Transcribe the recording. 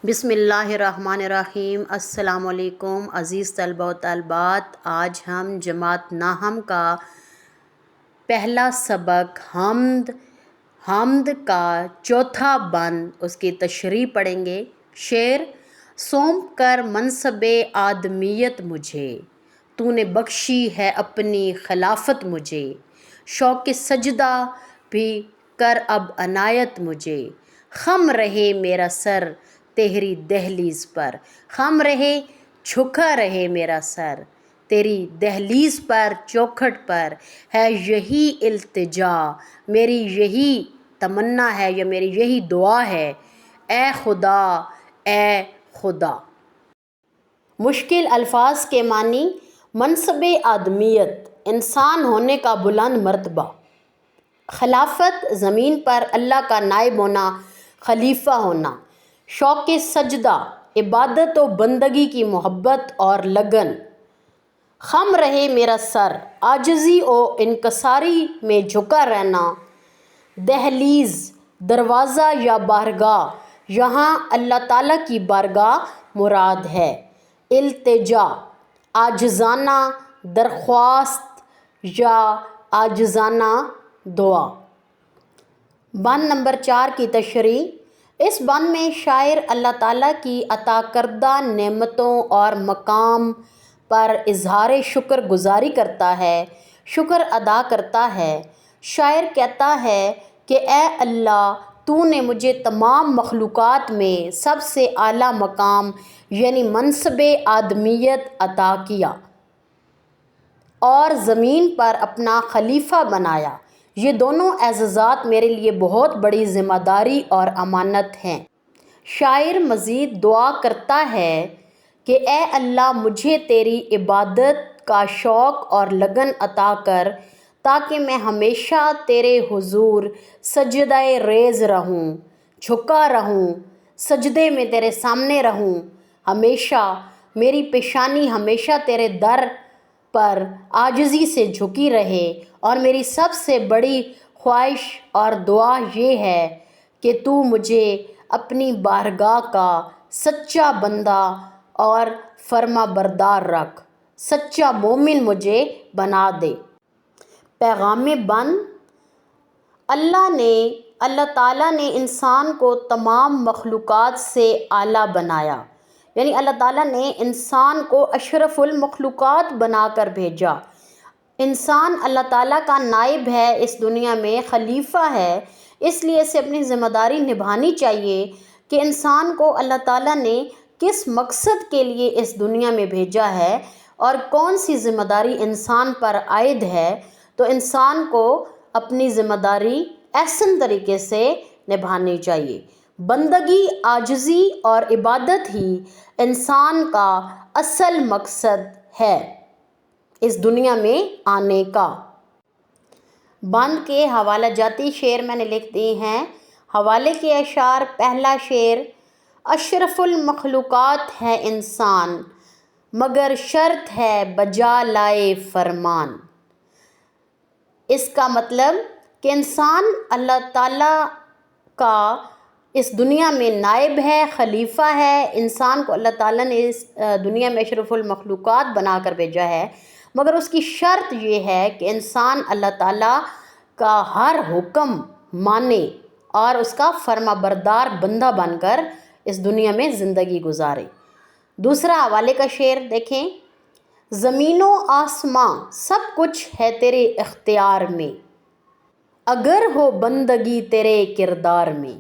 بسم اللہ الرحمن الرحیم۔ السلام علیکم عزیز طلبہ و طالبات۔ آج ہم جماعت ناہم کا پہلا سبق حمد کا چوتھا بند اس کی تشریح پڑھیں گے۔ شعر: سونپ کر منصب آدمیت مجھے، تو نے بخشی ہے اپنی خلافت مجھے، شوق سجدہ بھی کر اب عنایت مجھے، خم رہے میرا سر تیری دہلیز پر، خم رہے جھکا رہے میرا سر تیری دہلیز پر، چوکھٹ پر ہے یہی التجا، میری یہی تمنا ہے یا میری یہی دعا ہے، اے خدا اے خدا۔ مشکل الفاظ کے معنی: منصب آدمیت، انسان ہونے کا بلند مرتبہ، خلافت، زمین پر اللہ کا نائب ہونا، خلیفہ ہونا، شوق سجدہ، عبادت و بندگی کی محبت اور لگن، خم رہے میرا سر، عاجزی و انکساری میں جھکا رہنا، دہلیز، دروازہ یا بارگاہ، یہاں اللہ تعالیٰ کی بارگاہ مراد ہے، التجا، عاجزانہ درخواست یا عاجزانہ دعا۔ بند نمبر 4 کی تشریح: اس بند میں شاعر اللہ تعالیٰ کی عطا کردہ نعمتوں اور مقام پر اظہار شکر گزاری کرتا ہے، شکر ادا کرتا ہے۔ شاعر کہتا ہے کہ اے اللہ، تو نے مجھے تمام مخلوقات میں سب سے اعلیٰ مقام یعنی منصب آدمیت عطا کیا اور زمین پر اپنا خلیفہ بنایا۔ یہ دونوں اعزازات میرے لیے بہت بڑی ذمہ داری اور امانت ہیں۔ شاعر مزید دعا کرتا ہے کہ اے اللہ، مجھے تیری عبادت کا شوق اور لگن عطا کر تاکہ میں ہمیشہ تیرے حضور سجدہ ریز رہوں، جھکا رہوں، سجدے میں تیرے سامنے رہوں، ہمیشہ میری پیشانی ہمیشہ تیرے در پر عاجزی سے جھکی رہے، اور میری سب سے بڑی خواہش اور دعا یہ ہے کہ تو مجھے اپنی بارگاہ کا سچا بندہ اور فرما بردار رکھ، سچا مومن مجھے بنا دے۔ پیغام بند: اللہ تعالیٰ نے انسان کو تمام مخلوقات سے اعلیٰ بنایا، یعنی اللہ تعالیٰ نے انسان کو اشرف المخلوقات بنا کر بھیجا۔ انسان اللہ تعالیٰ کا نائب ہے، اس دنیا میں خلیفہ ہے، اس لیے اسے اپنی ذمہ داری نبھانی چاہیے کہ انسان کو اللہ تعالیٰ نے کس مقصد کے لیے اس دنیا میں بھیجا ہے اور کون سی ذمہ داری انسان پر عائد ہے، تو انسان کو اپنی ذمہ داری احسن طریقے سے نبھانی چاہیے۔ بندگی، عاجزی اور عبادت ہی انسان کا اصل مقصد ہے اس دنیا میں آنے کا۔ بند کے حوالہ جاتی شعر میں نے لکھ دیے ہیں۔ حوالے کے اشعار: پہلا شعر: اشرف المخلوقات ہے انسان، مگر شرط ہے بجا لائے فرمان۔ اس کا مطلب کہ انسان اللہ تعالیٰ کا اس دنیا میں نائب ہے، خلیفہ ہے۔ انسان کو اللہ تعالیٰ نے اس دنیا میں اشرف المخلوقات بنا کر بھیجا ہے، مگر اس کی شرط یہ ہے کہ انسان اللہ تعالیٰ کا ہر حکم مانے اور اس کا فرما بردار بندہ بن کر اس دنیا میں زندگی گزارے۔ دوسرا حوالے کا شعر دیکھیں: زمین و آسماں سب کچھ ہے تیرے اختیار میں، اگر ہو بندگی تیرے کردار میں۔